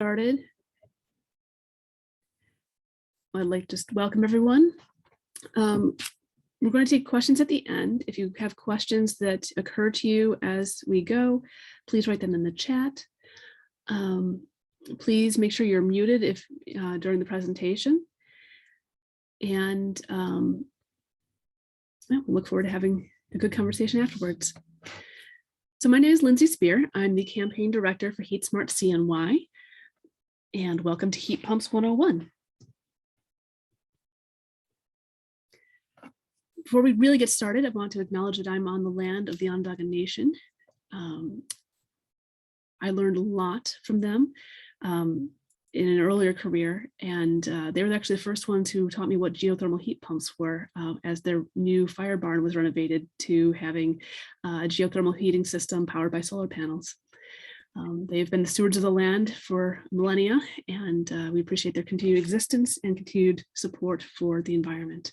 Started. I'd like to just welcome everyone. We're going to take questions at the end. If you have questions that occur to you as we go, please write them in the chat. Please make sure you're muted if during the presentation. And we'll look forward to having a good conversation afterwards. So my name is Lindsay Speer. I'm the Campaign Director for HeatSmart CNY. And welcome to Heat Pumps 101. Before we really get started, I want to acknowledge that I'm on the land of the Onondaga Nation. I learned a lot from them in an earlier career, and they were actually the first ones who taught me what geothermal heat pumps were as their new fire barn was renovated to having a geothermal heating system powered by solar panels. They've been the stewards of the land for millennia, and we appreciate their continued existence and continued support for the environment.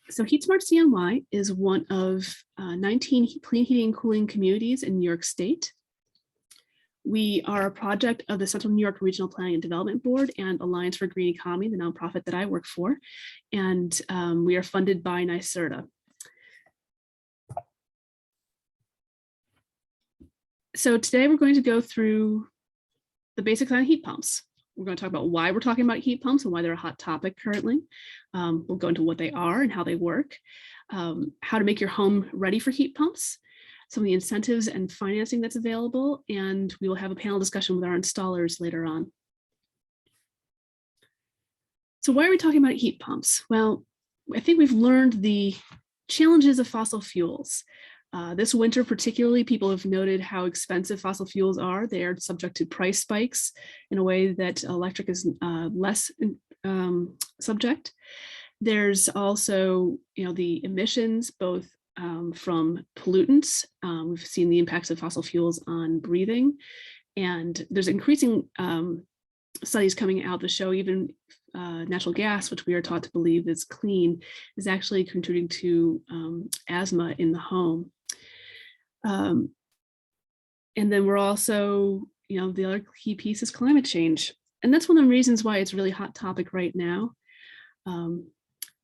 So HeatSmart CNY is one of 19 clean heating and cooling communities in New York State. We are a project of the Central New York Regional Planning and Development Board and Alliance for Green Economy, the nonprofit that I work for, and we are funded by NYSERDA. So today we're going to go through the basics on heat pumps. We're going to talk about why we're talking about heat pumps and why they're a hot topic currently. We'll go into what they are and how they work, how to make your home ready for heat pumps, some of the incentives and financing that's available, and we will have a panel discussion with our installers later on. So why are we talking about heat pumps? Well, I think we've learned the challenges of fossil fuels. This winter, particularly, people have noted how expensive fossil fuels are. They are subject to price spikes in a way that electric is less subject. There's also, the emissions, both from pollutants. We've seen the impacts of fossil fuels on breathing, and there's increasing studies coming out that show even natural gas, which we are taught to believe is clean, is actually contributing to asthma in the home. And then we're also, the other key piece is climate change. And that's one of the reasons why it's a really hot topic right now.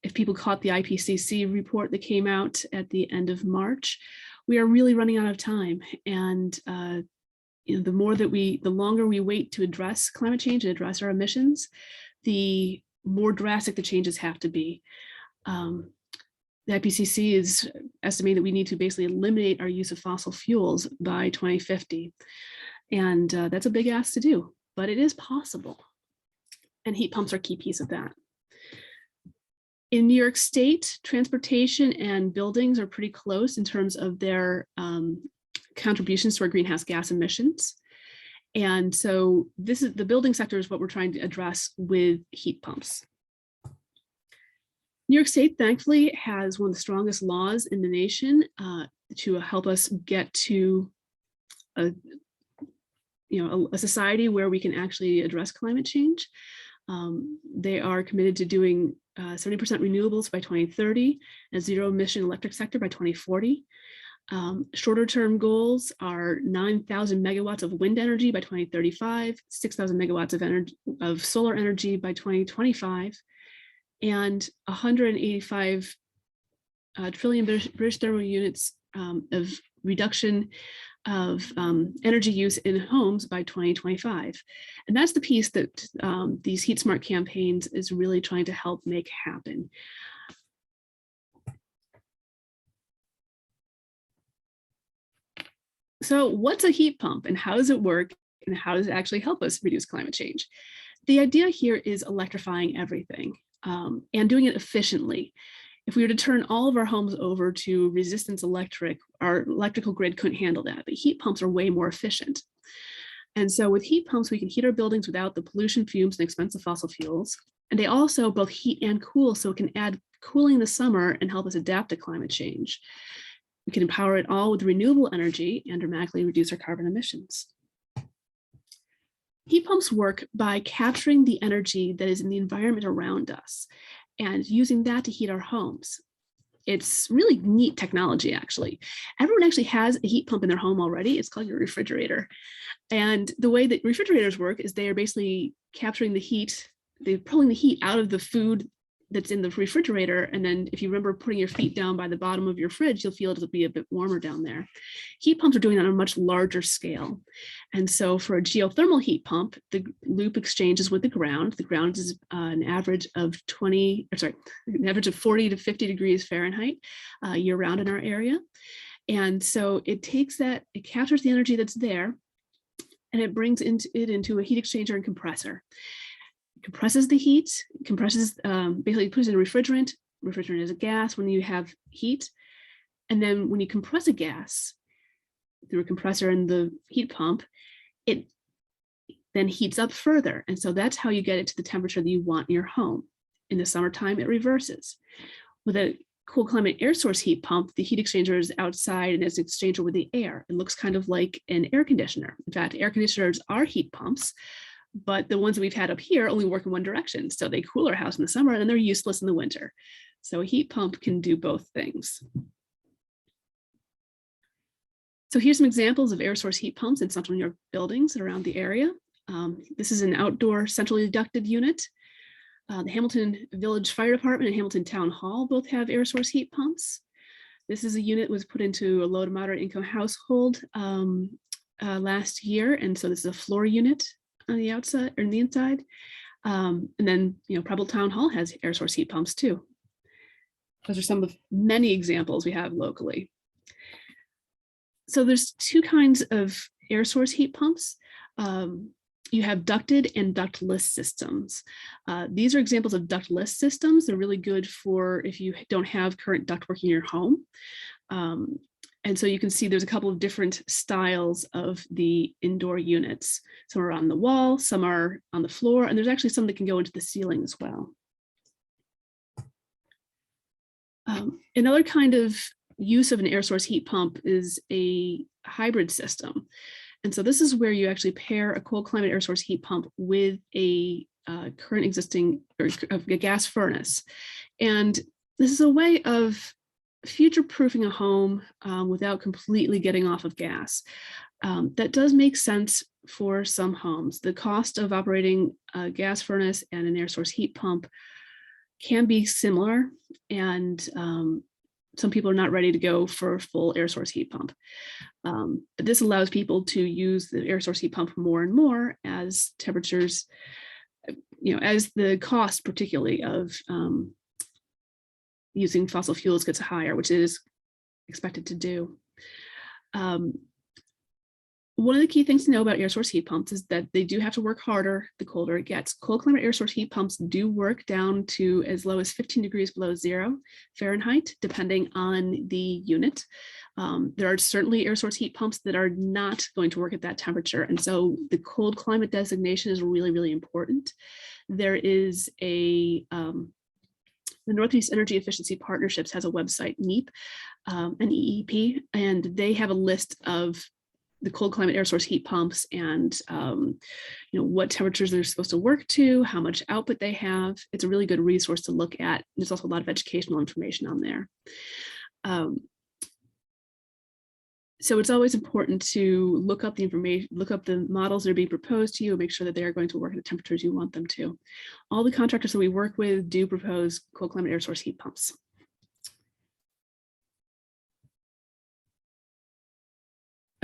If people caught the IPCC report that came out at the end of March, we are really running out of time. And the longer we wait to address climate change and address our emissions, the more drastic the changes have to be. The IPCC is estimating that we need to basically eliminate our use of fossil fuels by 2050. And that's a big ask to do, but it is possible. And heat pumps are a key piece of that. In New York State, transportation and buildings are pretty close in terms of their contributions to our greenhouse gas emissions. And so the building sector is what we're trying to address with heat pumps. New York State, thankfully, has one of the strongest laws in the nation to help us get to a society where we can actually address climate change. They are committed to doing 70% renewables by 2030 and a zero emission electric sector by 2040. Shorter term goals are 9,000 megawatts of wind energy by 2035, 6,000 megawatts of solar energy by 2025, and 185 trillion British thermal units of reduction of energy use in homes by 2025. And that's the piece that these HeatSmart campaigns is really trying to help make happen. So what's a heat pump and how does it work and how does it actually help us reduce climate change? The idea here is electrifying everything and doing it efficiently. If we were to turn all of our homes over to resistance electric, our electrical grid couldn't handle that, but heat pumps are way more efficient. And so with heat pumps, we can heat our buildings without the pollution, fumes, and expensive fossil fuels. And they also both heat and cool, so it can add cooling in the summer and help us adapt to climate change. We can empower it all with renewable energy and dramatically reduce our carbon emissions. Heat pumps work by capturing the energy that is in the environment around us and using that to heat our homes. It's really neat technology, actually. Everyone actually has a heat pump in their home already. It's called your refrigerator. And the way that refrigerators work is they are basically capturing the heat, they're pulling the heat out of the food that's in the refrigerator. And then if you remember putting your feet down by the bottom of your fridge, you'll feel it'll be a bit warmer down there. Heat pumps are doing that on a much larger scale. And so for a geothermal heat pump, the loop exchanges with the ground. The ground is an average of 40 to 50 degrees Fahrenheit year round in our area. And so it takes that, it captures the energy that's there, and it brings it into a heat exchanger and compressor. Compresses the heat, basically puts in a refrigerant. Refrigerant is a gas when you have heat. And then when you compress a gas through a compressor and the heat pump, it then heats up further. And so that's how you get it to the temperature that you want in your home. In the summertime, it reverses. With a cool climate air source heat pump, the heat exchanger is outside and it's an exchanger with the air. It looks kind of like an air conditioner. In fact, air conditioners are heat pumps, but the ones that we've had up here only work in one direction. So they cool our house in the summer and they're useless in the winter. So a heat pump can do both things. So here's some examples of air source heat pumps in central New York buildings around the area. This is an outdoor centrally ducted unit. The Hamilton Village Fire Department and Hamilton Town Hall both have air source heat pumps. This is a unit that was put into a low to moderate income household last year. And so this is a floor unit on the outside or in the inside. And then, Preble Town Hall has air source heat pumps too. Those are some of many examples we have locally. So there's two kinds of air source heat pumps. You have ducted and ductless systems. These are examples of ductless systems. They're really good for if you don't have current ductwork in your home. And so you can see there's a couple of different styles of the indoor units. Some are on the wall, some are on the floor, and there's actually some that can go into the ceiling as well. Another kind of use of an air source heat pump is a hybrid system. And so this is where you actually pair a cold climate air source heat pump with a current existing or a gas furnace. And this is a way of future-proofing a home without completely getting off of gas. That does make sense for some homes. The cost of operating a gas furnace and an air source heat pump can be similar, and some people are not ready to go for a full air source heat pump. But this allows people to use the air source heat pump more and more as temperatures, as the cost particularly of using fossil fuels gets higher, which it is expected to do. One of the key things to know about air source heat pumps is that they do have to work harder the colder it gets. Cold climate air source heat pumps do work down to as low as 15 degrees below 0 Fahrenheit, depending on the unit. There are certainly air source heat pumps that are not going to work at that temperature. And so the cold climate designation is really, really important. There is the Northeast Energy Efficiency Partnerships has a website, NEEP, an EEP, and they have a list of the cold climate air source heat pumps and what temperatures they're supposed to work to, how much output they have. It's a really good resource to look at. There's also a lot of educational information on there. So it's always important to look up the information, look up the models that are being proposed to you, and make sure that they are going to work at the temperatures you want them to. All the contractors that we work with do propose cold climate air source heat pumps.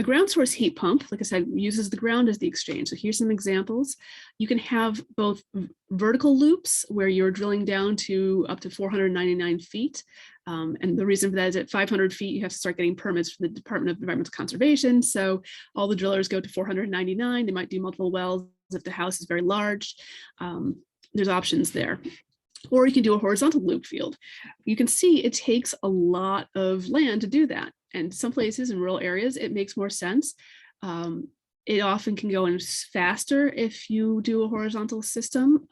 A ground source heat pump, like I said, uses the ground as the exchange. So here's some examples. You can have both vertical loops where you're drilling down to up to 499 feet. And the reason for that is at 500 feet, you have to start getting permits from the Department of Environmental Conservation. So all the drillers go to 499. They might do multiple wells if the house is very large. There's options there. Or you can do a horizontal loop field. You can see it takes a lot of land to do that. And some places in rural areas, it makes more sense. It often can go in faster if you do a horizontal system.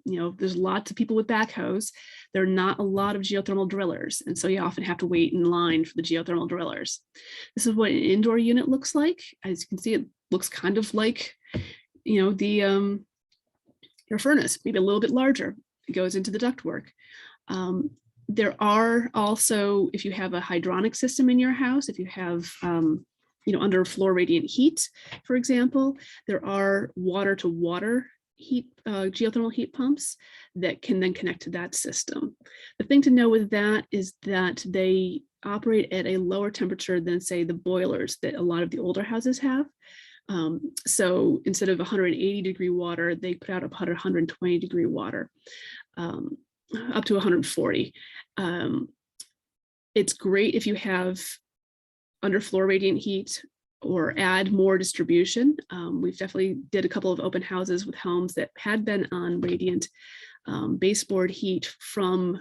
There's lots of people with backhoes. There are not a lot of geothermal drillers. And so you often have to wait in line for the geothermal drillers. This is what an indoor unit looks like. As you can see, it looks kind of like, your furnace, maybe a little bit larger. It goes into the ductwork. There are also, if you have a hydronic system in your house, if you have, underfloor radiant heat, for example, there are water to water heat, geothermal heat pumps that can then connect to that system. The thing to know with that is that they operate at a lower temperature than, say, the boilers that a lot of the older houses have. So instead of 180 degree water, they put out 120 degree water, up to 140. It's great if you have underfloor radiant heat or add more distribution. We've definitely did a couple of open houses with homes that had been on radiant baseboard heat from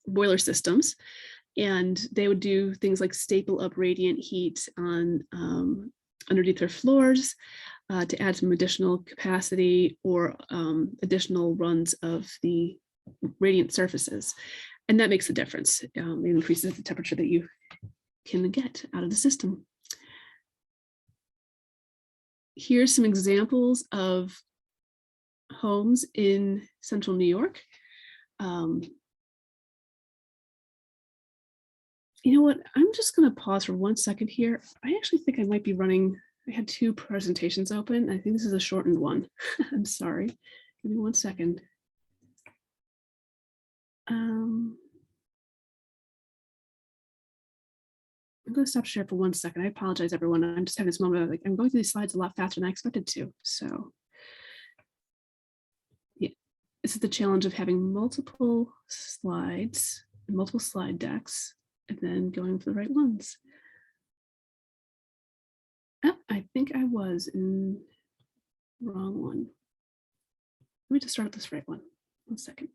boiler systems. And they would do things like staple up radiant heat on underneath their floors to add some additional capacity or additional runs of the radiant surfaces. And that makes a difference. It increases the temperature that you can get out of the system. Here's some examples of homes in central New York. You know what? I'm just going to pause for 1 second here. I actually think I might be running. I had two presentations open. I think this is a shortened one. I'm sorry. Give me 1 second. I'm going to stop share for 1 second. I apologize, everyone. I'm just having this moment of, like, I'm going through these slides a lot faster than I expected to. So yeah, this is the challenge of having multiple slides, multiple slide decks, and then going for the right ones. Oh, I think I was in the wrong one. Let me just start with this right one. 1 second.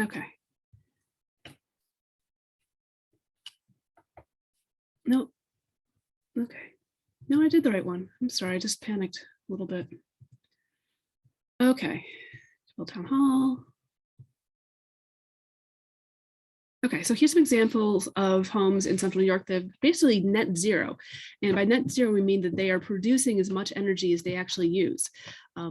Okay. No. Okay. No, I did the right one. I'm sorry, I just panicked a little bit. Okay. Town Hall. Okay, so here's some examples of homes in central New York that are basically net zero. And by net zero, we mean that they are producing as much energy as they actually use.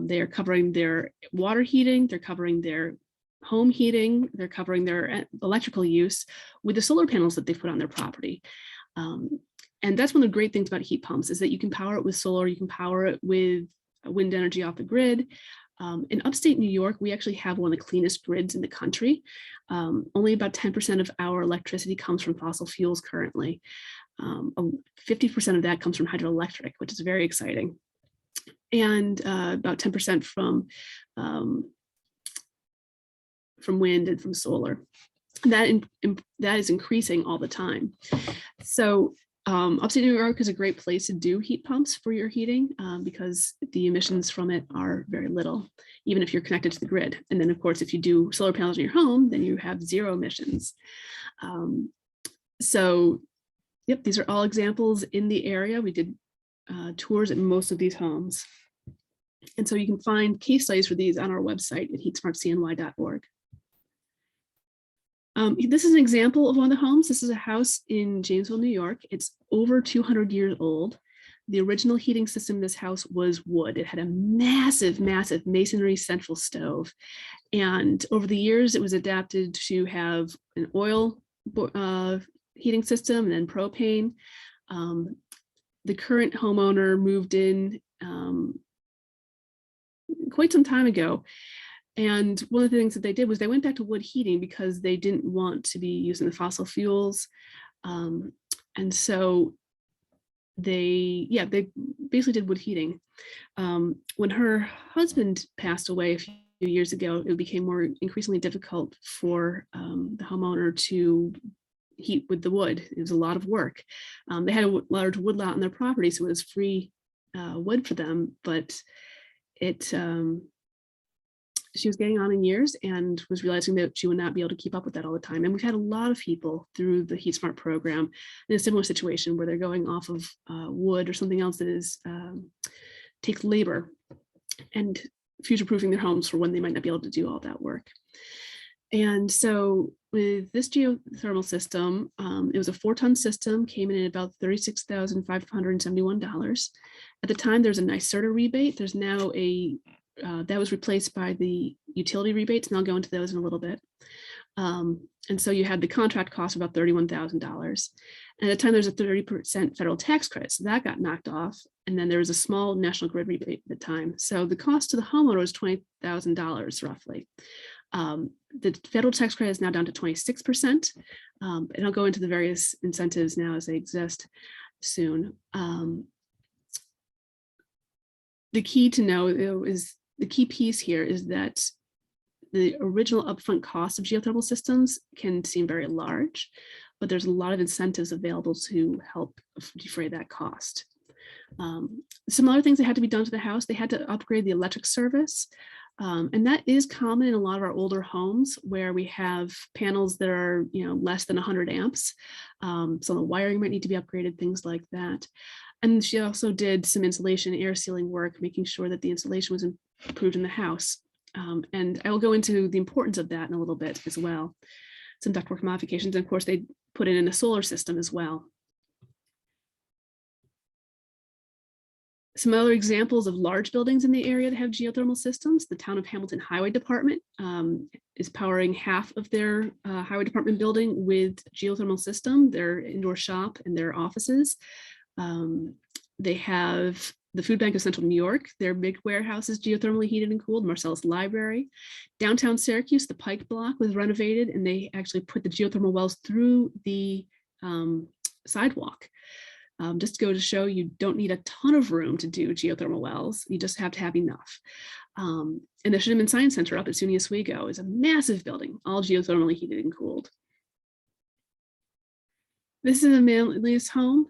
They are covering their water heating, they're covering their home heating, they're covering their electrical use with the solar panels that they've put on their property. And that's one of the great things about heat pumps is that you can power it with solar, you can power it with wind energy off the grid. In upstate New York, we actually have one of the cleanest grids in the country. Only about 10% of our electricity comes from fossil fuels currently. 50% of that comes from hydroelectric, which is very exciting. And about 10% from wind and from solar. That is increasing all the time. So upstate New York is a great place to do heat pumps for your heating because the emissions from it are very little, even if you're connected to the grid. And then, of course, if you do solar panels in your home, then you have zero emissions. So, yep, these are all examples in the area. We did tours at most of these homes. And so you can find case studies for these on our website at heatsmartcny.org. This is an example of one of the homes. This is a house in Jamesville, New York. It's over 200 years old. The original heating system in this house was wood. It had a massive, massive masonry central stove. And over the years, it was adapted to have an oil heating system and then propane. The current homeowner moved in quite some time ago. And one of the things that they did was they went back to wood heating because they didn't want to be using the fossil fuels. And so they basically did wood heating. When her husband passed away a few years ago, it became increasingly difficult for the homeowner to heat with the wood. It was a lot of work. They had a large wood lot on their property, so it was free wood for them, but she was getting on in years and was realizing that she would not be able to keep up with that all the time. And we've had a lot of people through the HeatSmart program in a similar situation where they're going off of wood or something else that is takes labor and future-proofing their homes for when they might not be able to do all that work. And so with this geothermal system, it was a 4-ton system, came in at about $36,571. At the time, there's a NYSERDA rebate. There's now that was replaced by the utility rebates, and I'll go into those in a little bit. And so you had the contract cost of about $31,000. And at the time, there's a 30% federal tax credit, so that got knocked off. And then there was a small national grid rebate at the time. So the cost to the homeowner was $20,000 roughly. The federal tax credit is now down to 26%. And I'll go into the various incentives now as they exist soon. The key to know is the key piece here is that the original upfront cost of geothermal systems can seem very large, but there's a lot of incentives available to help defray that cost. Some other things that had to be done to the house, they had to upgrade the electric service. And that is common in a lot of our older homes where we have panels that are, less than 100 amps. So the wiring might need to be upgraded, things like that. And she also did some insulation, air sealing work, making sure that the insulation was improved in the house. And I will go into the importance of that in a little bit as well. Some ductwork modifications, and of course, they put in a solar system as well. Some other examples of large buildings in the area that have geothermal systems. The town of Hamilton Highway Department is powering half of their highway department building with geothermal system, their indoor shop and their offices. They have the Food Bank of Central New York, their big warehouse is geothermally heated and cooled. Marcellus Library. Downtown Syracuse, the Pike Block was renovated, and they actually put the geothermal wells through the sidewalk. Just to go to show you don't need a ton of room to do geothermal wells. You just have to have enough. And the Shinneman Science Center up at SUNY Oswego is a massive building, all geothermally heated and cooled. This is a Manly's home.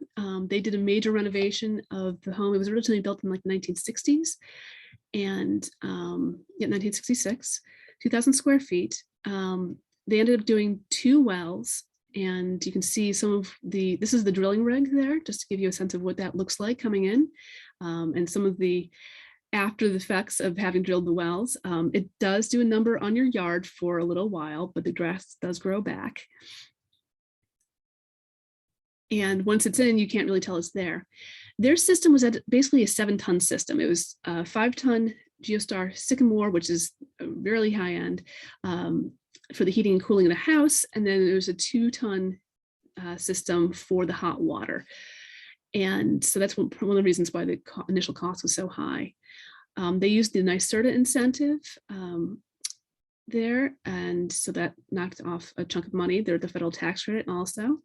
They did a major renovation of the home. It was originally built in like the 1960s and 1966, 2,000 square feet. They ended up doing 2 wells. And you can see some of this is the drilling rig there, just to give you a sense of what that looks like coming in. And some of the after the effects of having drilled the wells. It does do a number on your yard for a little while, but the grass does grow back. And once it's in, you can't really tell it's there. Their system was at basically a 7-ton system. It was a 5-ton Geostar Sycamore, which is really high end for the heating and cooling of the house. And then there was a 2-ton system for the hot water. And so that's one of the reasons why the initial cost was so high. They used the NYSERDA incentive there. And so that knocked off a chunk of money. They're the federal tax credit also.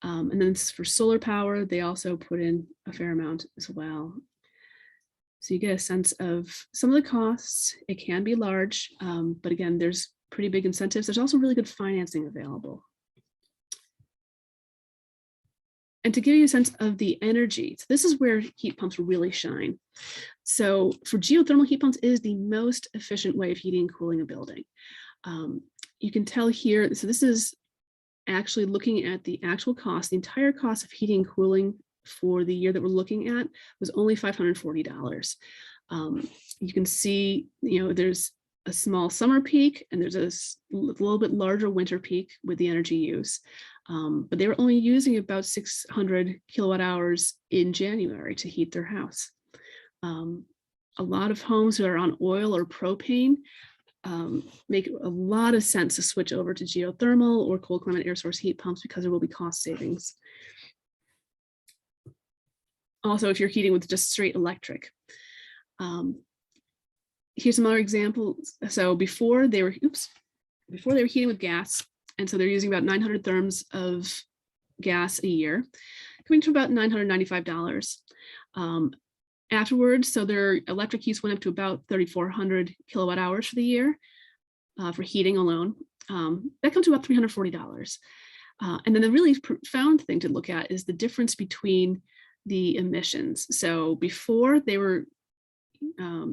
And then for solar power, they also put in a fair amount as well. So you get a sense of some of the costs. It can be large, but again, there's pretty big incentives. There's also really good financing available. And to give you a sense of the energy, so this is where heat pumps really shine. So for geothermal heat pumps, it is the most efficient way of heating and cooling a building. You can tell here, so this is actually looking at the actual cost. The entire cost of heating and cooling for the year that we're looking at was only $540. You can see, there's a small summer peak and there's a little bit larger winter peak with the energy use. But they were only using about 600 kilowatt hours in January to heat their house. A lot of homes that are on oil or propane make a lot of sense to switch over to geothermal or cold climate air source heat pumps because there will be cost savings. Also, if you're heating with just straight electric. Here's some other examples. So before they were heating with gas, and so they're using about 900 therms of gas a year, coming to about $995. Afterwards, so their electric use went up to about 3,400 kilowatt hours for the year for heating alone. That comes to about $340. And then the really profound thing to look at is the difference between the emissions. So before they were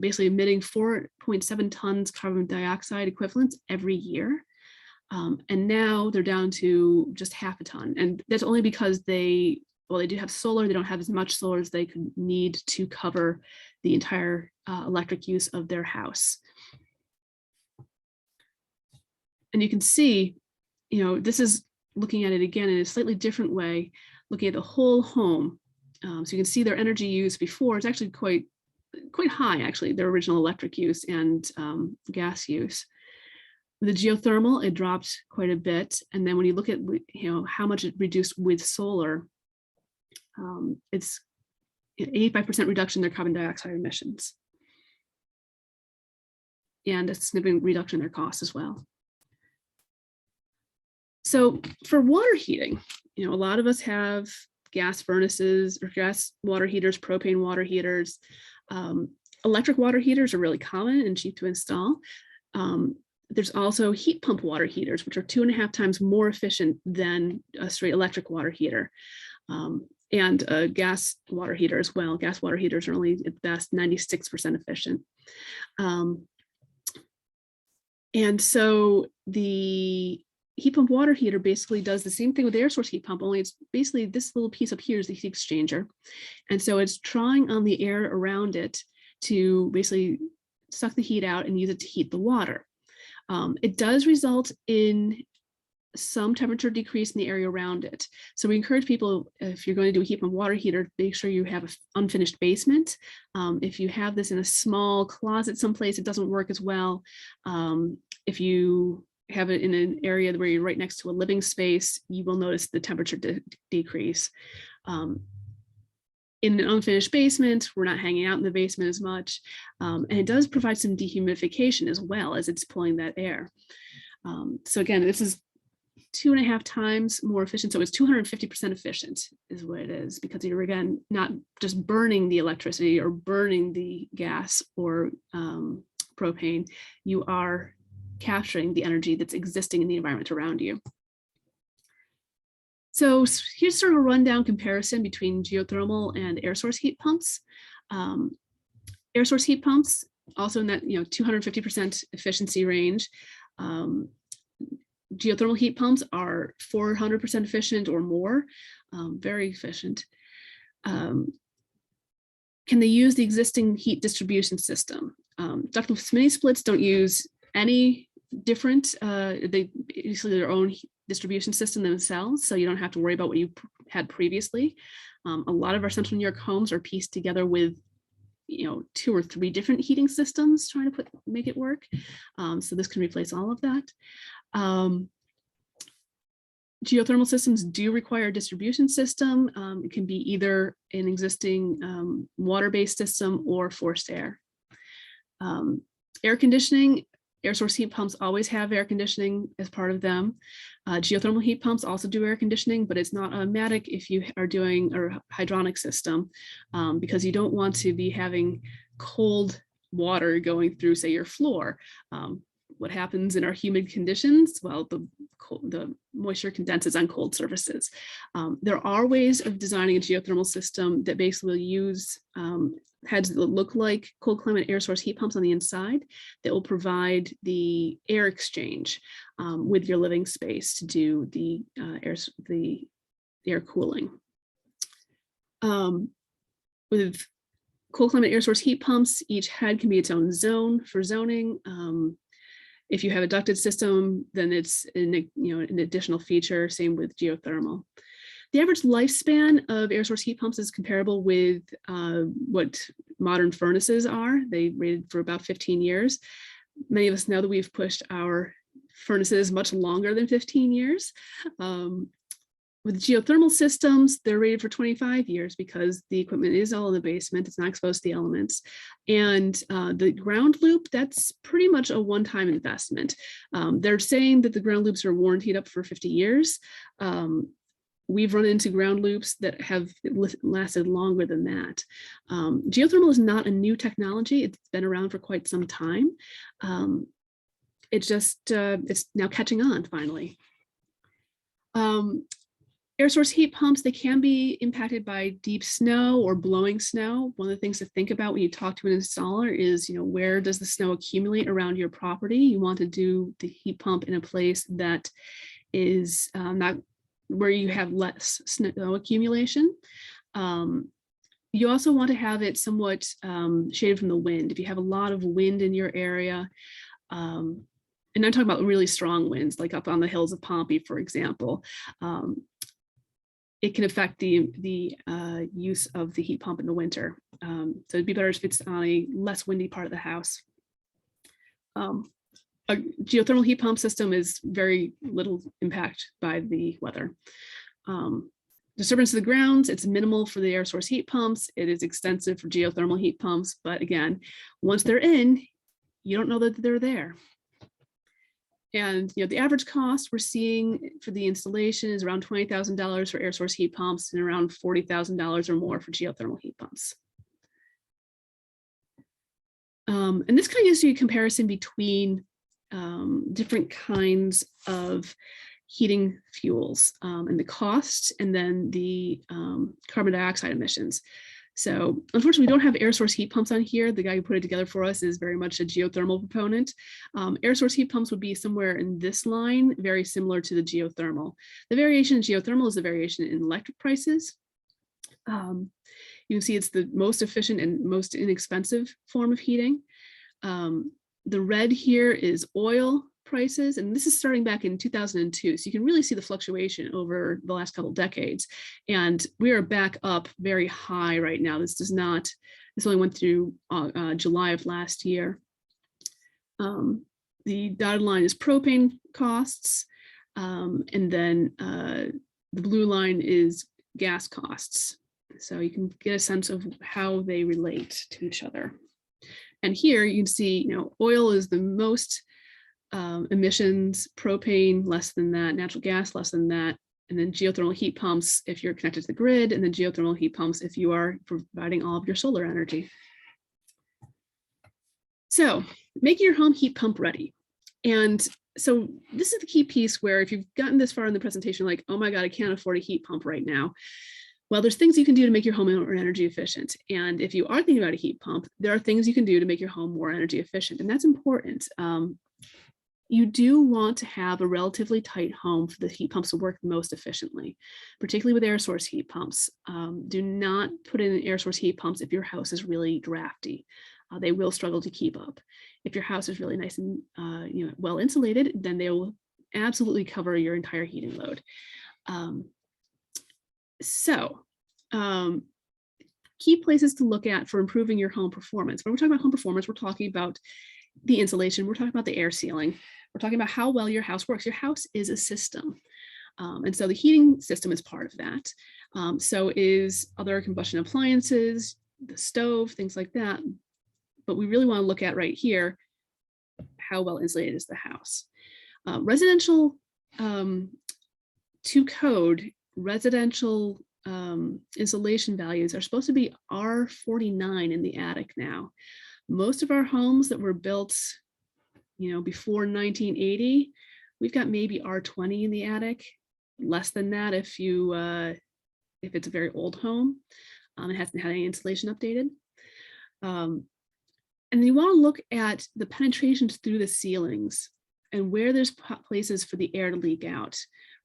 basically emitting 4.7 tons carbon dioxide equivalents every year. And now they're down to just half a ton. And that's only because they do have solar. They don't have as much solar as they could need to cover the entire electric use of their house. And you can see, this is looking at it again in a slightly different way, looking at the whole home. So you can see their energy use before is actually quite high, actually, their original electric use and gas use. The geothermal, it dropped quite a bit. And then when you look at how much it reduced with solar, it's 85% reduction in their carbon dioxide emissions. And a significant reduction in their costs as well. So for water heating, a lot of us have gas furnaces or gas water heaters, propane water heaters. Electric water heaters are really common and cheap to install. There's also heat pump water heaters, which are 2.5 times more efficient than a straight electric water heater. And a gas water heater as well. Gas water heaters are only at best 96% efficient. And so the heat pump water heater basically does the same thing with the air source heat pump, only it's basically this little piece up here is the heat exchanger. And so it's drawing on the air around it to basically suck the heat out and use it to heat the water. It does result in some temperature decrease in the area around it. So we encourage people, if you're going to do a heat pump water heater, make sure you have an unfinished basement. If you have this in a small closet someplace, it doesn't work as well. If you have it in an area where you're right next to a living space, you will notice the temperature decrease. In an unfinished basement, we're not hanging out in the basement as much. And it does provide some dehumidification as well as it's pulling that air. So again, this is 2.5 times more efficient. So it's 250% efficient is what it is, because you're, again, not just burning the electricity or burning the gas or propane, you are capturing the energy that's existing in the environment around you. So here's sort of a rundown comparison between geothermal and air source heat pumps. Air source heat pumps, also in that 250% efficiency range. Geothermal heat pumps are 400% efficient or more, very efficient. Can they use the existing heat distribution system? Ductless mini splits don't use any different, they basically their own distribution system themselves, so you don't have to worry about what you had previously. A lot of our central New York homes are pieced together with 2 or 3 different heating systems trying to make it work. So this can replace all of that. Geothermal systems do require a distribution system. It can be either an existing water-based system or forced air. Air conditioning, air source heat pumps always have air conditioning as part of them. Geothermal heat pumps also do air conditioning, but it's not automatic if you are doing a hydronic system, because you don't want to be having cold water going through, say, your floor. What happens in our humid conditions? Well, the moisture condenses on cold surfaces. There are ways of designing a geothermal system that basically will use heads that look like cold climate air source heat pumps on the inside that will provide the air exchange with your living space to do the air cooling. With cold climate air source heat pumps, each head can be its own zone for zoning. If you have a ducted system, then it's an additional feature. Same with geothermal. The average lifespan of air source heat pumps is comparable with what modern furnaces are. They rated for about 15 years. Many of us know that we've pushed our furnaces much longer than 15 years. With geothermal systems, they're rated for 25 years because the equipment is all in the basement. It's not exposed to the elements. And the ground loop, that's pretty much a one-time investment. They're saying that the ground loops are warrantied up for 50 years. We've run into ground loops that have lasted longer than that. Geothermal is not a new technology. It's been around for quite some time. It's now catching on finally. Air source heat pumps, they can be impacted by deep snow or blowing snow. One of the things to think about when you talk to an installer is, where does the snow accumulate around your property? You want to do the heat pump in a place that is not where you have less snow accumulation. You also want to have it somewhat shaded from the wind. If you have a lot of wind in your area, and I'm talking about really strong winds, like up on the hills of Pompey, for example. It can affect the use of the heat pump in the winter. So it'd be better if it's on a less windy part of the house. A geothermal heat pump system is very little impact by the weather. Disturbance of the grounds, it's minimal for the air source heat pumps. It is extensive for geothermal heat pumps. But again, once they're in, you don't know that they're there. And the average cost we're seeing for the installation is around $20,000 for air source heat pumps and around $40,000 or more for geothermal heat pumps. And this kind of gives you a comparison between different kinds of heating fuels and the cost, and then the carbon dioxide emissions. So unfortunately, we don't have air source heat pumps on here. The guy who put it together for us is very much a geothermal proponent. Air source heat pumps would be somewhere in this line, very similar to the geothermal. The variation in geothermal is the variation in electric prices. You can see it's the most efficient and most inexpensive form of heating. The red here is oil prices, and this is starting back in 2002. So you can really see the fluctuation over the last couple of decades. And we are back up very high right now. This only went through July of last year. The dotted line is propane costs. And then the blue line is gas costs. So you can get a sense of how they relate to each other. And here you can see, oil is the most emissions, propane less than that, natural gas less than that, and then geothermal heat pumps if you're connected to the grid, and then geothermal heat pumps if you are providing all of your solar energy. So making your home heat pump ready. And so this is the key piece where if you've gotten this far in the presentation, like, oh my God, I can't afford a heat pump right now. Well, there's things you can do to make your home more energy efficient. And if you are thinking about a heat pump, there are things you can do to make your home more energy efficient. And that's important. You do want to have a relatively tight home for the heat pumps to work most efficiently, particularly with air source heat pumps. Do not put in air source heat pumps if your house is really drafty. They will struggle to keep up. If your house is really nice and well insulated, then they will absolutely cover your entire heating load. Key places to look at for improving your home performance. When we're talking about home performance, we're talking about the insulation, we're talking about the air sealing, we're talking about how well your house works. Your house is a system. And so the heating system is part of that. So is other combustion appliances, the stove, things like that. But we really want to look at right here, how well insulated is the house. Residential to code, residential insulation values are supposed to be R49 in the attic now. Most of our homes that were built, before 1980, we've got maybe R20 in the attic. Less than that if it's a very old home and hasn't had any insulation updated. And you want to look at the penetrations through the ceilings and where there's places for the air to leak out.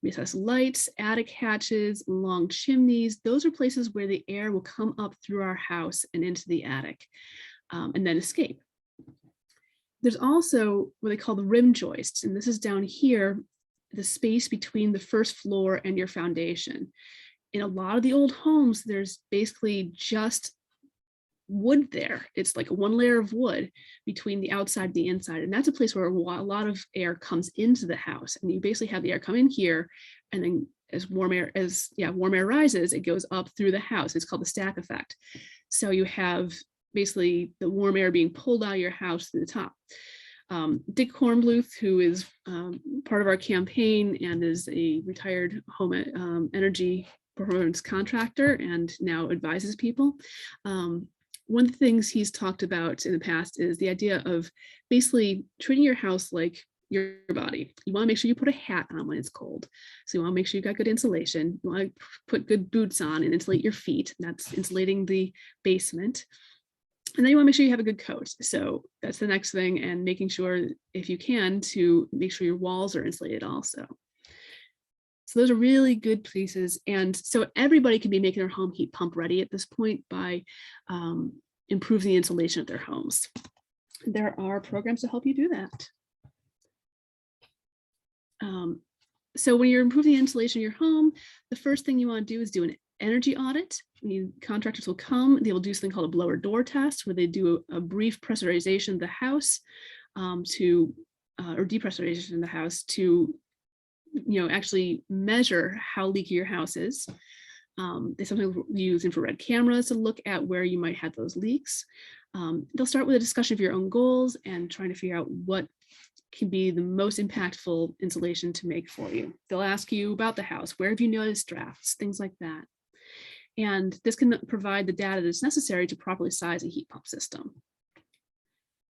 Recessed lights, attic hatches, long chimneys, those are places where the air will come up through our house and into the attic and then escape. There's also what they call the rim joists, and this is down here, the space between the first floor and your foundation. In a lot of the old homes, there's basically just wood there. It's like one layer of wood between the outside and the inside. And that's a place where a lot of air comes into the house. And you basically have the air come in here, and then as warm air rises, it goes up through the house. It's called the stack effect. So you have basically the warm air being pulled out of your house through the top. Dick Kornbluth, who is part of our campaign and is a retired home energy performance contractor and now advises people. One of the things he's talked about in the past is the idea of basically treating your house like your body. You want to make sure you put a hat on when it's cold. So you want to make sure you've got good insulation. You want to put good boots on and insulate your feet. That's insulating the basement. And then you want to make sure you have a good coat. So that's the next thing, and making sure, if you can, to make sure your walls are insulated also. So those are really good places. And so everybody can be making their home heat pump ready at this point by improving the insulation of their homes. There are programs to help you do that. So when you're improving the insulation of your home, the first thing you want to do is do an energy audit. Contractors will come, they will do something called a blower door test, where they do a brief pressurization of the house or depressurization of the house to actually measure how leaky your house is. They sometimes use infrared cameras to look at where you might have those leaks. They'll start with a discussion of your own goals and trying to figure out what can be the most impactful insulation to make for you. They'll ask you about the house, where have you noticed drafts, things like that. And this can provide the data that's necessary to properly size a heat pump system.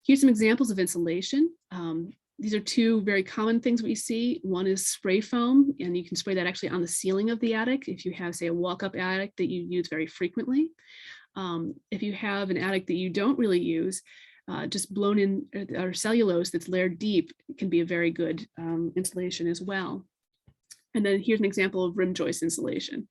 Here's some examples of insulation. These are two very common things we see. One is spray foam, and you can spray that actually on the ceiling of the attic if you have, say, a walk-up attic that you use very frequently. If you have an attic that you don't really use, just blown in or cellulose that's layered deep can be a very good insulation as well. And then here's an example of rim joist insulation.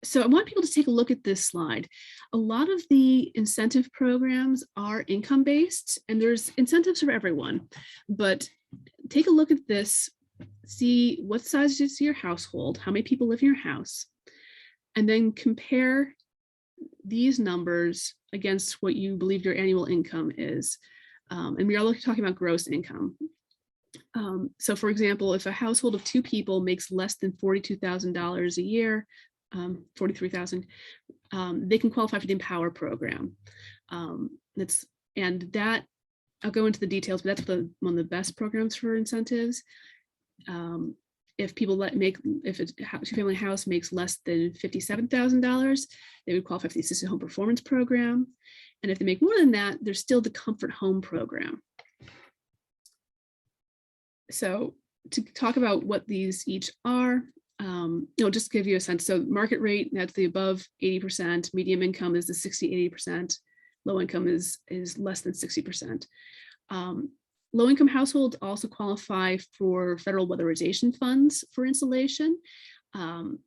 So I want people to take a look at this slide. A lot of the incentive programs are income-based, and there's incentives for everyone. But take a look at this, see what size is your household, how many people live in your house, and then compare these numbers against what you believe your annual income is. And we are talking about gross income. So for example, if a household of 2 people makes less than $42,000 a year, 43,000, they can qualify for the Empower program. I'll go into the details, but that's one of the best programs for incentives. If people if a 2-family house makes less than $57,000, they would qualify for the Assisted Home Performance Program. And if they make more than that, there's still the Comfort Home Program. So to talk about what these each are, just to give you a sense. So market rate, that's the above 80%, medium income is the 60-80%, low income is less than 60%. Low income households also qualify for federal weatherization funds for insulation. That's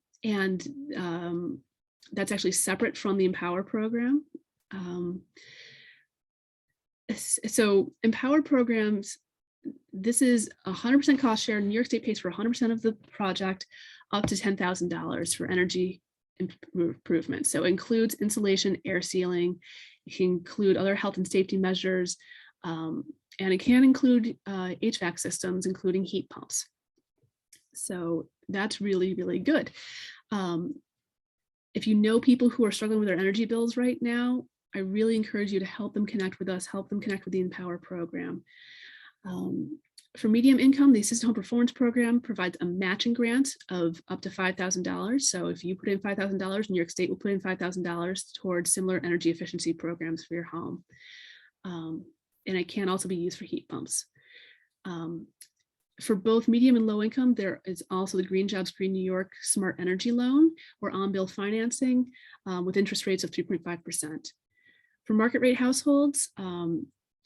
actually separate from the Empower program. So Empower programs, this is 100% cost share. New York State pays for 100% of the project, up to $10,000 for energy improvement. So it includes insulation, air sealing. It can include other health and safety measures, and it can include HVAC systems, including heat pumps. So that's really, really good. If you know people who are struggling with their energy bills right now, I really encourage you to help them connect with us, help them connect with the Empower program. For medium income, the Assisted Home Performance Program provides a matching grant of up to $5,000. So if you put in $5,000, New York State will put in $5,000 towards similar energy efficiency programs for your home. And it can also be used for heat pumps. For both medium and low income, there is also the Green Jobs Green New York Smart Energy Loan or on-bill financing with interest rates of 3.5%. For market rate households,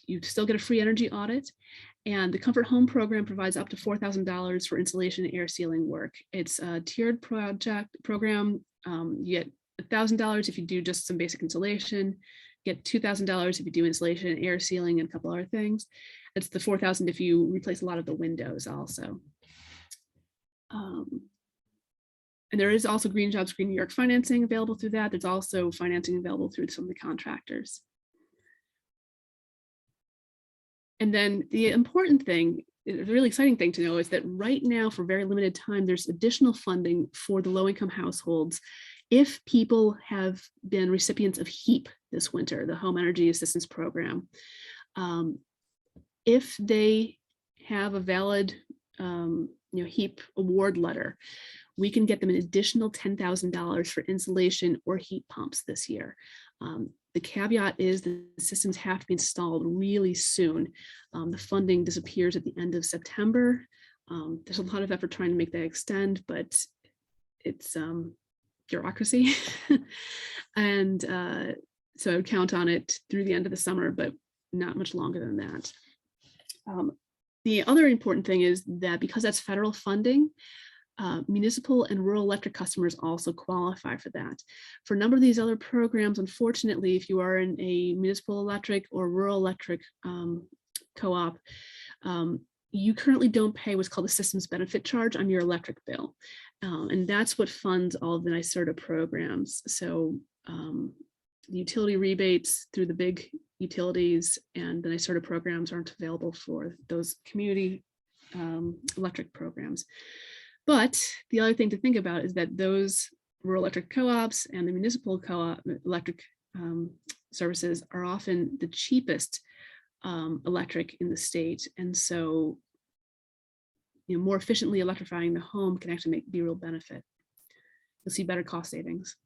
you still get a free energy audit, and the Comfort Home program provides up to $4,000 for insulation and air sealing work. It's a tiered program. You get $1,000 if you do just some basic insulation, you get $2,000 if you do insulation and air sealing and a couple other things. It's the $4,000 if you replace a lot of the windows also. And there is also Green Jobs Green New York financing available through that. There's also financing available through some of the contractors. And then the important thing, the really exciting thing to know is that right now, for very limited time, there's additional funding for the low-income households if people have been recipients of HEAP this winter, the Home Energy Assistance Program. If they have a valid HEAP award letter, we can get them an additional $10,000 for insulation or heat pumps this year. The caveat is the systems have to be installed really soon. The funding disappears at the end of September. There's a lot of effort trying to make that extend, but it's bureaucracy. And so I would count on it through the end of the summer, but not much longer than that. The other important thing is that because that's federal funding, Municipal and rural electric customers also qualify for that. For a number of these other programs, unfortunately, if you are in a municipal electric or rural electric co-op, you currently don't pay what's called a systems benefit charge on your electric bill. And that's what funds all of the NYSERDA programs. So the utility rebates through the big utilities and the NYSERDA programs aren't available for those community electric programs. But the other thing to think about is that those rural electric co-ops and the municipal co-op electric services are often the cheapest electric in the state. And so, more efficiently electrifying the home can actually be a real benefit. You'll see better cost savings.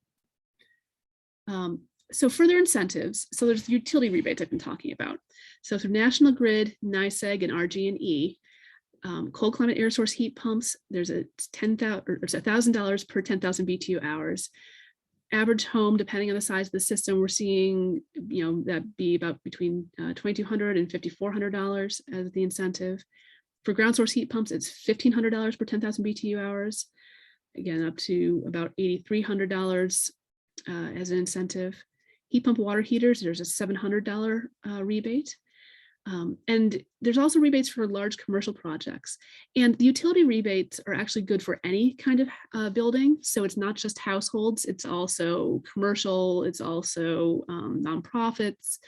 So further incentives. So there's the utility rebates I've been talking about. So through National Grid, NYSEG, and RG&E, cold climate air source heat pumps, there's a $1,000 per 10,000 BTU hours. Average home, depending on the size of the system, we're seeing, that be about between $2,200 and $5,400 as the incentive. For ground source heat pumps, it's $1,500 per 10,000 BTU hours. Again, up to about $8,300 as an incentive. Heat pump water heaters, there's a $700 rebate. And there's also rebates for large commercial projects. And the utility rebates are actually good for any kind of building. So it's not just households, it's also commercial, it's also nonprofits.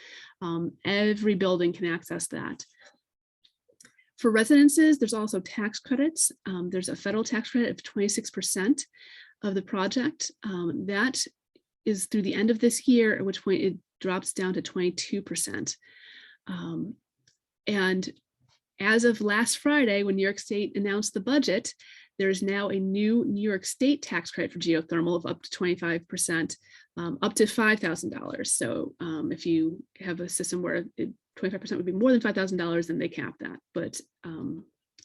Every building can access that. For residences, there's also tax credits. There's a federal tax credit of 26% of the project. That is through the end of this year, at which point it drops down to 22%. And as of last Friday, when New York State announced the budget, there is now a new New York State tax credit for geothermal of up to 25%, up to $5,000. So if you have a system where 25% would be more than $5,000, then they cap that. But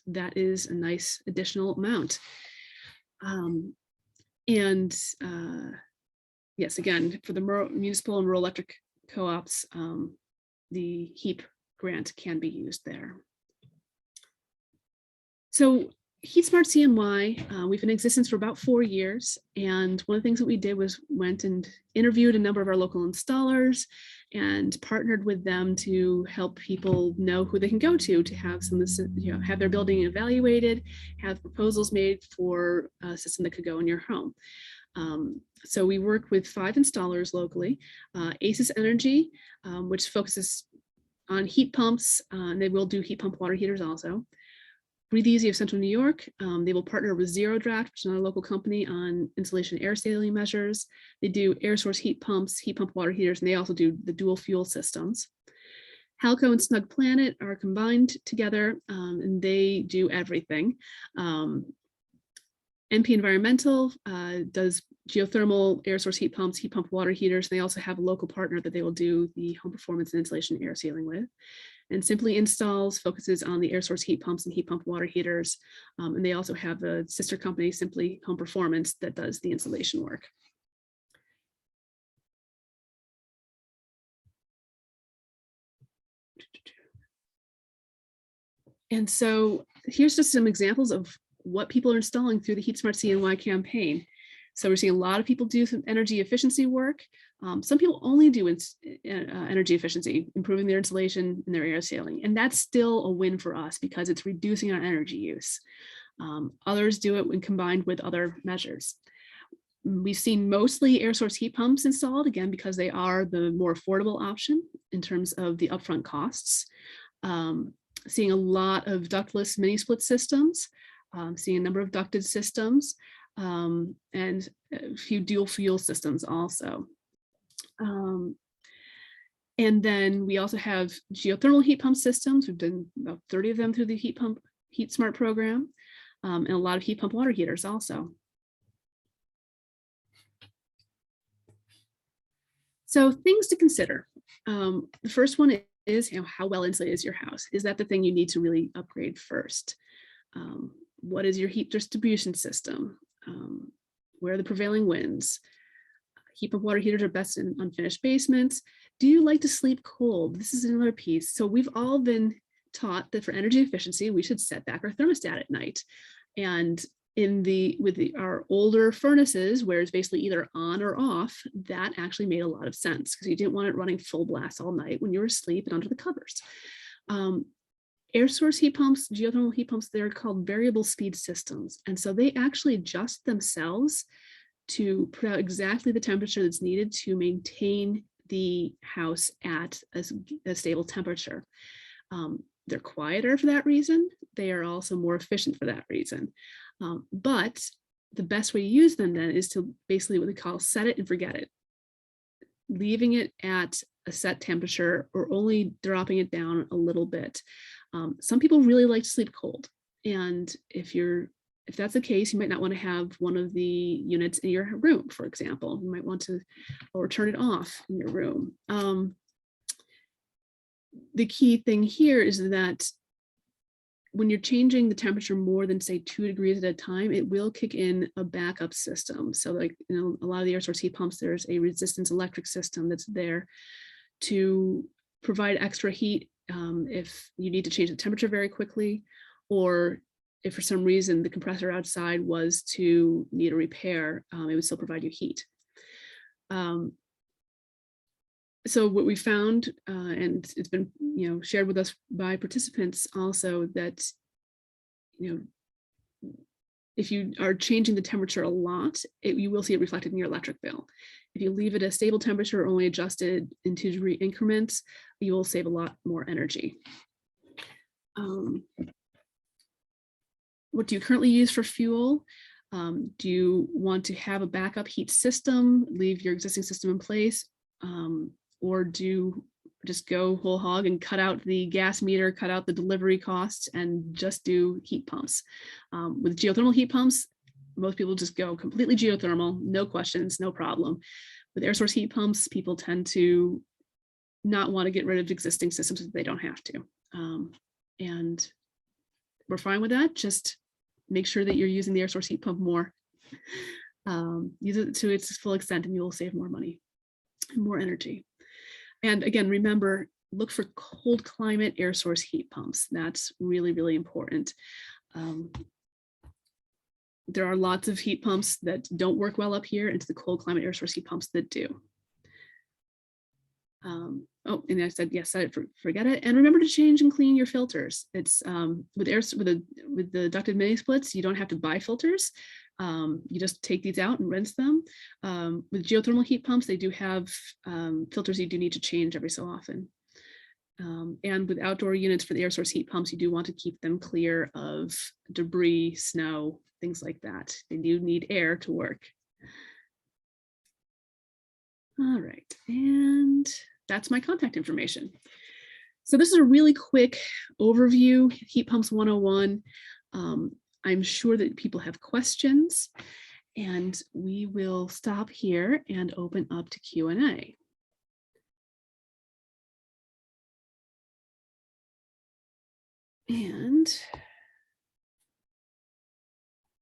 that is a nice additional amount. Yes, again, for the municipal and rural electric co-ops, the HEAP grant can be used there. So HeatSmart CNY, we've been in existence for about 4 years. And one of the things that we did was went and interviewed a number of our local installers and partnered with them to help people know who they can go to have some of this, have their building evaluated, have proposals made for a system that could go in your home. So we work with 5 installers locally, ACES Energy, which focuses on heat pumps, and they will do heat pump water heaters also. Breathe Easy of Central New York, they will partner with Zero Draft, which is another local company, on insulation air sealing measures. They do air source heat pumps, heat pump water heaters, and they also do the dual fuel systems. Halco and Snug Planet are combined together, and they do everything. MP Environmental does geothermal air source heat pumps, heat pump water heaters. They also have a local partner that they will do the home performance and insulation air sealing with. And Simply Installs focuses on the air source heat pumps and heat pump water heaters. And they also have a sister company, Simply Home Performance, that does the installation work. And so here's just some examples of what people are installing through the HeatSmart CNY campaign. So we're seeing a lot of people do some energy efficiency work. Some people only do energy efficiency, improving their insulation and their air sealing. And that's still a win for us because it's reducing our energy use. Others do it when combined with other measures. We've seen mostly air source heat pumps installed, again, because they are the more affordable option in terms of the upfront costs. Seeing a lot of ductless mini split systems, seeing a number of ducted systems, and a few dual fuel systems also. And then we also have geothermal heat pump systems. We've done about 30 of them through the HeatSmart program, and a lot of heat pump water heaters also. So things to consider. The first one is, how well insulated is your house? Is that the thing you need to really upgrade first? What is your heat distribution system? Where are the prevailing winds? Heat pump water heaters are best in unfinished basements. Do you like to sleep cold? This is another piece. So we've all been taught that for energy efficiency, we should set back our thermostat at night. And our older furnaces, where it's basically either on or off, that actually made a lot of sense because you didn't want it running full blast all night when you were asleep and under the covers. Air source heat pumps, geothermal heat pumps, they're called variable speed systems. And so they actually adjust themselves to put out exactly the temperature that's needed to maintain the house at a stable temperature. They're quieter for that reason. They are also more efficient for that reason. But the best way to use them then is to basically what they call set it and forget it. Leaving it at a set temperature or only dropping it down a little bit. Some people really like to sleep cold. And if that's the case, you might not want to have one of the units in your room, for example. You might want to or turn it off in your room. The key thing here is that when you're changing the temperature more than say 2 degrees at a time, it will kick in a backup system. So like, a lot of the air source heat pumps, there's a resistance electric system that's there to provide extra heat if you need to change the temperature very quickly, or if for some reason the compressor outside was to need a repair, it would still provide you heat. So what we found, and it's been shared with us by participants also, that if you are changing the temperature a lot, you will see it reflected in your electric bill. If you leave it a stable temperature, only adjusted in 2 degree increments, you will save a lot more energy. What do you currently use for fuel? Do you want to have a backup heat system, leave your existing system in place? Or do you just go whole hog and cut out the gas meter, cut out the delivery costs, and just do heat pumps? With geothermal heat pumps, most people just go completely geothermal, no questions, no problem. With air source heat pumps, people tend to not want to get rid of existing systems if they don't have to. And we're fine with that. Just make sure that you're using the air source heat pump more. Use it to its full extent and you will save more money and more energy. And again, remember, look for cold climate air source heat pumps. That's really, really important. There are lots of heat pumps that don't work well up here, and it's the cold climate air source heat pumps that do. Oh, and I said, yes, forget it. And remember to change and clean your filters. It's with the ducted mini splits, you don't have to buy filters. You just take these out and rinse them. With geothermal heat pumps, they do have filters you do need to change every so often. And with outdoor units for the air source heat pumps, you do want to keep them clear of debris, snow, things like that. They do need air to work. All right, and that's my contact information. So this is a really quick overview, Heat Pumps 101. I'm sure that people have questions, and we will stop here and open up to Q&A. And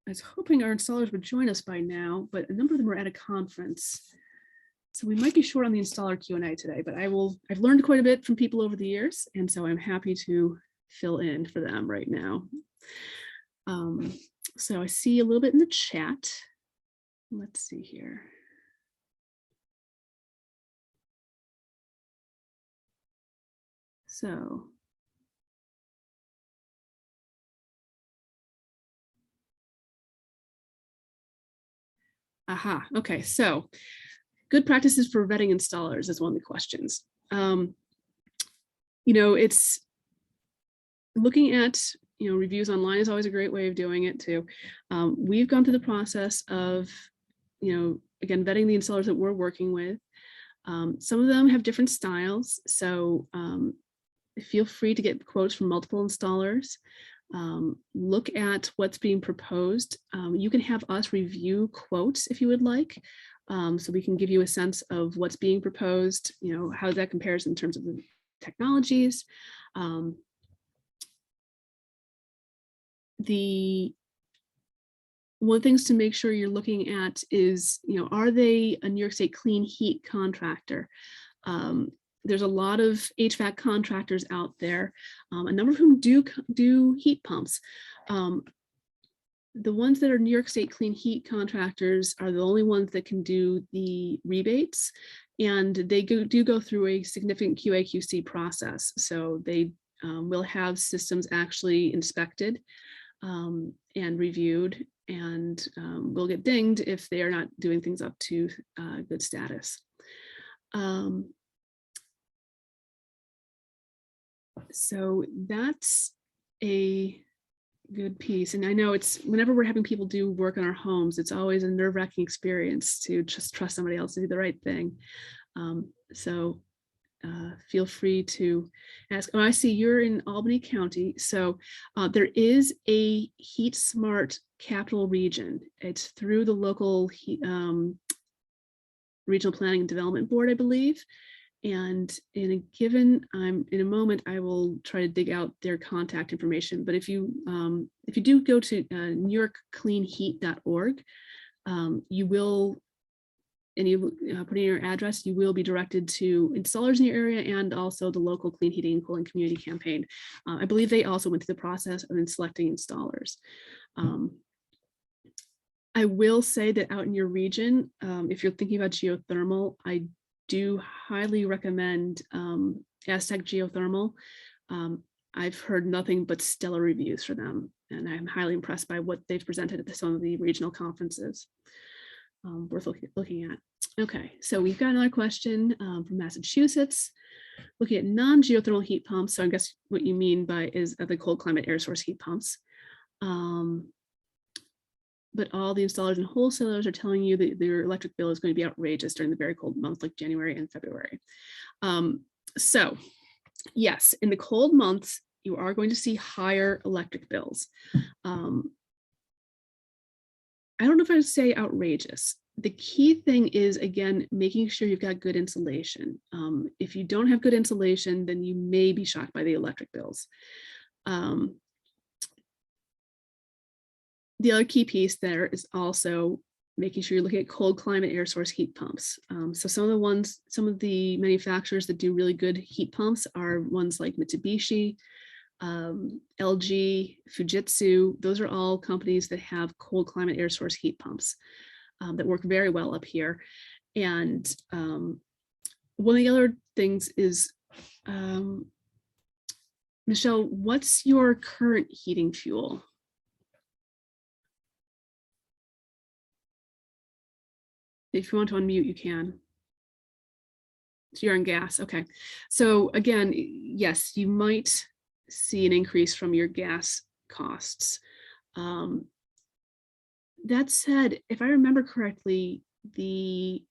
I was hoping our installers would join us by now, but a number of them are at a conference. So we might be short on the installer Q&A today, but I've learned quite a bit from people over the years, and so I'm happy to fill in for them right now. So I see a little bit in the chat. Let's see here. So okay, so good practices for vetting installers is one of the questions. It's looking at reviews online is always a great way of doing it too. We've gone through the process of again vetting the installers that we're working with. Some of them have different styles, so feel free to get quotes from multiple installers. Look at what's being proposed. You can have us review quotes if you would like, so we can give you a sense of what's being proposed, how that compares in terms of the technologies. The one of the things to make sure you're looking at is, are they a New York State clean heat contractor? There's a lot of HVAC contractors out there, a number of whom do heat pumps. The ones that are New York State clean heat contractors are the only ones that can do the rebates, and they do go through a significant QA/QC process. So they will have systems actually inspected and reviewed, and will get dinged if they are not doing things up to good status. So that's a good piece. And I know it's whenever we're having people do work in our homes, it's always a nerve-wracking experience to just trust somebody else to do the right thing. So feel free to ask. Oh, I see you're in Albany County. So there is a HeatSmart capital region. It's through the local Regional Planning and Development Board, I believe. And in a moment, I will try to dig out their contact information. But if you do go to NewYorkCleanHeat.org, you will, and you put in your address, you will be directed to installers in your area and also the local Clean Heating and Cooling Community Campaign. I believe they also went through the process of selecting installers. I will say that out in your region, if you're thinking about geothermal, I do highly recommend Aztec Geothermal. I've heard nothing but stellar reviews for them, and I'm highly impressed by what they've presented at some of the regional conferences. Worth looking at. Okay, so we've got another question from Massachusetts. Looking at non-geothermal heat pumps, so I guess what you mean by is the cold climate air source heat pumps. But all the installers and wholesalers are telling you that their electric bill is going to be outrageous during the very cold months like January and February. So yes, in the cold months, you are going to see higher electric bills. I don't know if I would say outrageous. The key thing is, again, making sure you've got good insulation. If you don't have good insulation, then you may be shocked by the electric bills. The other key piece there is also making sure you're looking at cold climate air source heat pumps. So some of the manufacturers that do really good heat pumps are ones like Mitsubishi, LG, Fujitsu. Those are all companies that have cold climate air source heat pumps that work very well up here. And one of the other things is, Michelle, what's your current heating fuel? If you want to unmute, you can. So you're on gas. Okay. So again, yes, you might see an increase from your gas costs. That said, if I remember correctly, the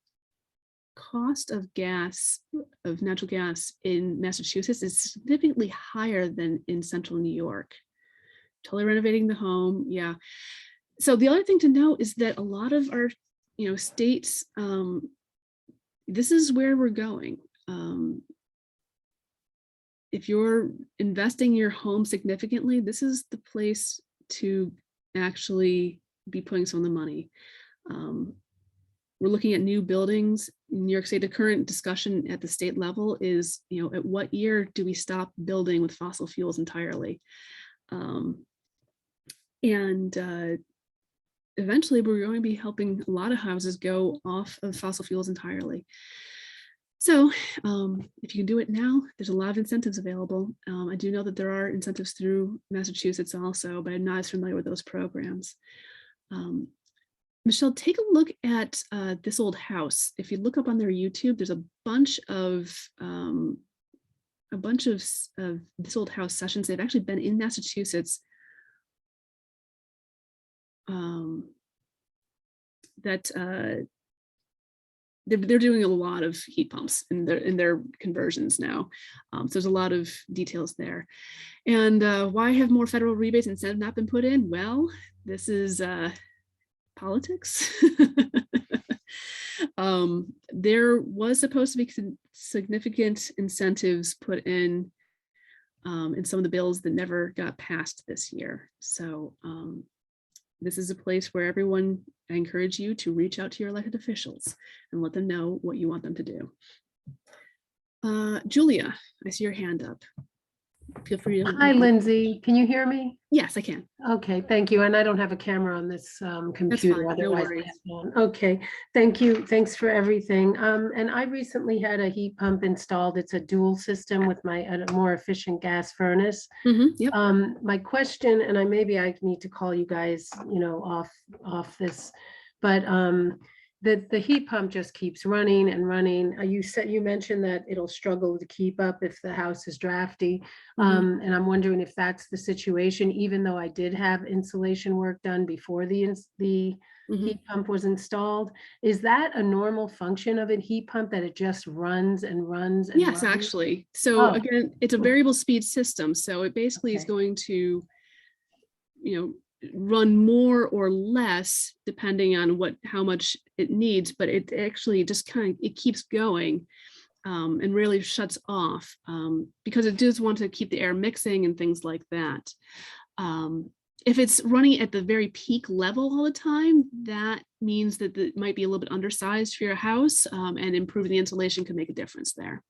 cost of natural gas in Massachusetts is significantly higher than in central New York. Totally renovating the home. Yeah. So the other thing to note is that a lot of our states, this is where we're going. If you're investing in your home significantly, this is the place to actually be putting some of the money. We're looking at new buildings in New York State. The current discussion at the state level is, at what year do we stop building with fossil fuels entirely? Eventually we're going to be helping a lot of houses go off of fossil fuels entirely. So if you can do it now, there's a lot of incentives available. I do know that there are incentives through Massachusetts also, but I'm not as familiar with those programs. Michelle, take a look at This Old House. If you look up on their YouTube, there's a bunch of This Old House sessions. They've actually been in Massachusetts. They're doing a lot of heat pumps in their conversions now. So there's a lot of details there. And why have more federal rebates instead of not been put in? Well, this is politics. There was supposed to be significant incentives put in some of the bills that never got passed this year. So this is a place where I encourage you to reach out to your elected officials and let them know what you want them to do. Julia, I see your hand up. feel free to. Hi, Lindsay. Can you hear me? Yes, I can. Okay, thank you. And I don't have a camera on this computer. Fine, no Otherwise, worries. I have one. Okay, thank you. Thanks for everything. And I recently had a heat pump installed. It's a dual system with a more efficient gas furnace. Yep. My question, and maybe I need to call you guys, off this, but the heat pump just keeps running and running. You mentioned that it'll struggle to keep up if the house is drafty. And I'm wondering if that's the situation, even though I did have insulation work done before the heat pump was installed. Is that a normal function of a heat pump, that it just runs and runs and Yes, runs? actually. So again, it's a variable speed system. So it basically is Okay. going to, run more or less depending on how much it needs, but it actually just it keeps going and rarely shuts off because it does want to keep the air mixing and things like that. If it's running at the very peak level all the time, that means that it might be a little bit undersized for your house, and improving the insulation could make a difference there.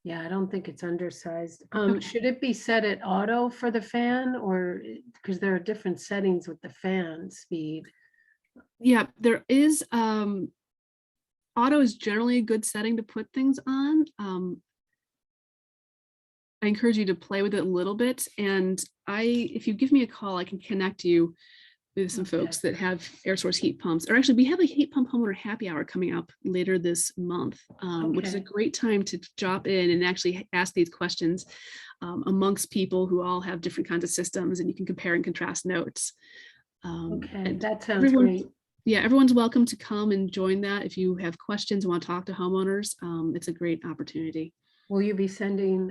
Yeah, I don't think it's undersized. Okay. Should it be set at auto for the fan, or because there are different settings with the fan speed? Yeah, there is. Auto is generally a good setting to put things on. I encourage you to play with it a little bit. And if you give me a call, I can connect you with some folks that have air source heat pumps. Or actually, we have a heat pump homeowner happy hour coming up later this month, which is a great time to drop in and actually ask these questions amongst people who all have different kinds of systems, and you can compare and contrast notes. Okay, that sounds great. Yeah, everyone's welcome to come and join that. If you have questions and want to talk to homeowners, it's a great opportunity. Will you be sending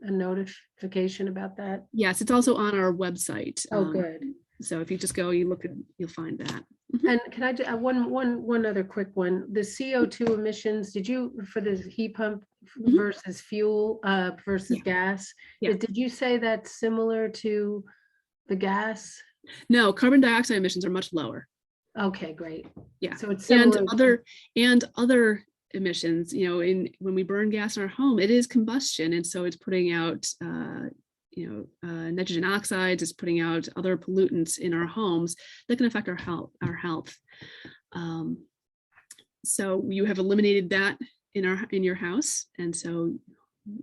a notification about that? Yes, it's also on our website. Oh, good. So if you just go, you'll find that. And can I do one other quick one? The CO2 emissions, for the heat pump versus fuel versus gas, did you say that's similar to the gas? No, carbon dioxide emissions are much lower. Okay, great. Yeah. So it's similar. And other emissions, when we burn gas in our home, it is combustion. And so it's putting out nitrogen oxides, is putting out other pollutants in our homes that can affect our health. So you have eliminated that in your house, and so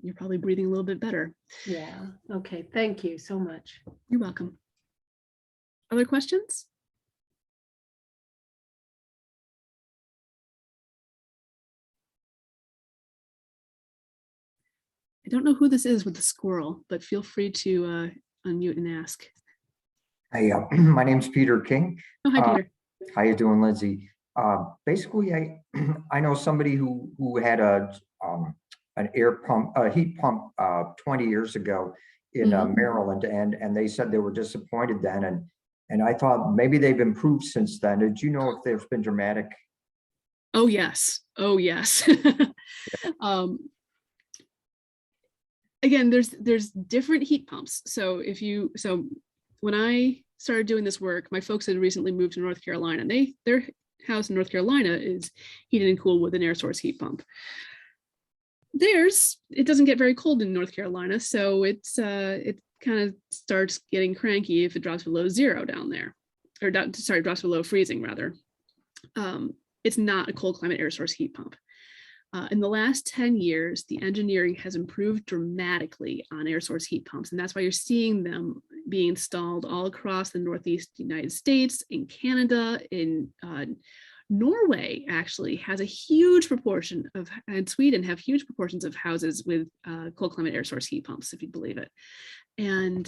you're probably breathing a little bit better. Yeah. Okay. Thank you so much. You're welcome. Other questions? I don't know who this is with the squirrel, but feel free to unmute and ask. Hey, my name's Peter King. Oh, hi, Peter. How you doing, Lindsay? Basically, I know somebody who had an heat pump 20 years ago in Maryland, and they said they were disappointed then, and I thought maybe they've improved since then. Did you know if there's been dramatic? Oh yes. Again, there's different heat pumps. So when I started doing this work, my folks had recently moved to North Carolina. Their house in North Carolina is heated and cooled with an air source heat pump. It doesn't get very cold in North Carolina, so it kind of starts getting cranky if it drops below zero down there, or drops below freezing rather. It's not a cold climate air source heat pump. In the last 10 years, the engineering has improved dramatically on air source heat pumps, and that's why you're seeing them being installed all across the Northeast United States, in Canada, in Norway actually has a huge proportion of, and Sweden have huge proportions of houses with cold climate air source heat pumps, if you believe it. And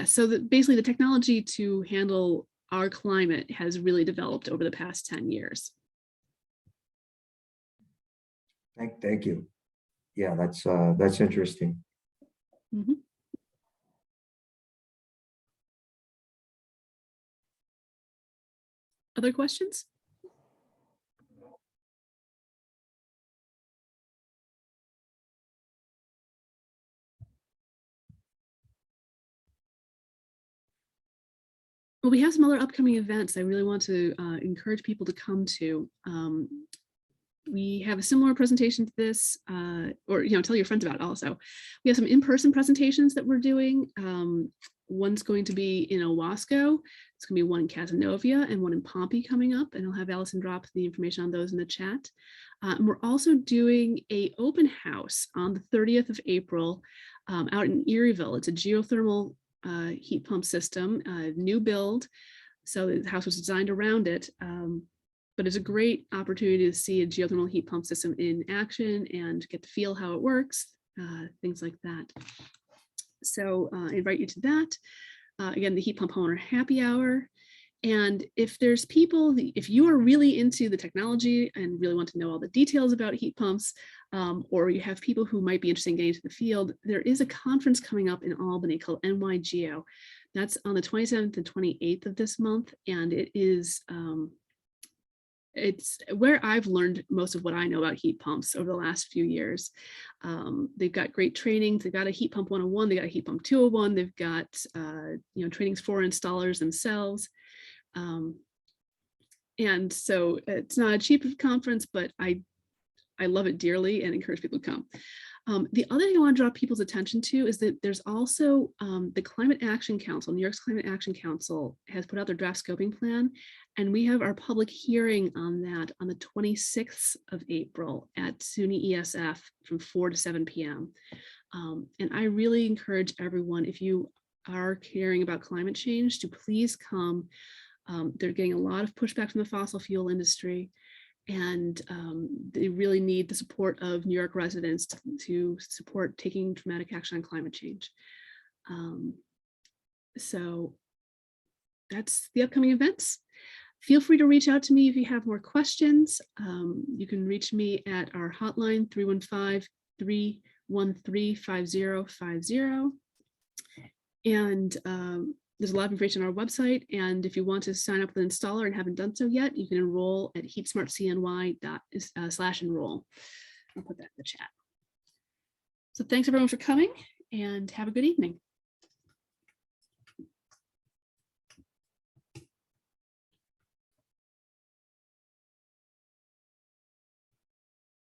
so basically the technology to handle our climate has really developed over the past 10 years. Thank you. Yeah, that's interesting. Other questions? Well, we have some other upcoming events I really want to encourage people to come to. We have a similar presentation to this, or tell your friends about it also. We have some in-person presentations that we're doing. One's going to be in Owasco. It's going to be one in Casanova and one in Pompey coming up, and I'll have Allison drop the information on those in the chat. And we're also doing an open house on the 30th of April out in Erieville. It's a geothermal heat pump system, new build. So the house was designed around it. But it's a great opportunity to see a geothermal heat pump system in action and get to feel how it works, things like that. So I invite you to that. Again, the Heat Pump Owner Happy Hour. And if there's people, if you are really into the technology and really want to know all the details about heat pumps, or you have people who might be interested in getting into the field, there is a conference coming up in Albany called NY Geo. That's on the 27th and 28th of this month. And it is, it's where I've learned most of what I know about heat pumps over the last few years. They've got great trainings. They've got a heat pump 101. They got a heat pump 201. They've got trainings for installers themselves. And so it's not a cheap conference, but I love it dearly and encourage people to come. The other thing I want to draw people's attention to is that there's also the Climate Action Council. New York's Climate Action Council has put out their draft scoping plan, and we have our public hearing on that on the 26th of April at SUNY ESF from 4 to 7 p.m. And I really encourage everyone, if you are caring about climate change, to please come. They're getting a lot of pushback from the fossil fuel industry, and they really need the support of New York residents to support taking dramatic action on climate change. So that's the upcoming events. Feel free to reach out to me if you have more questions. You can reach me at our hotline, 315-313-5050. And there's a lot of information on our website. And if you want to sign up with an installer and haven't done so yet, you can enroll at heatsmartcny./enroll. I'll put that in the chat. So thanks everyone for coming, and have a good evening.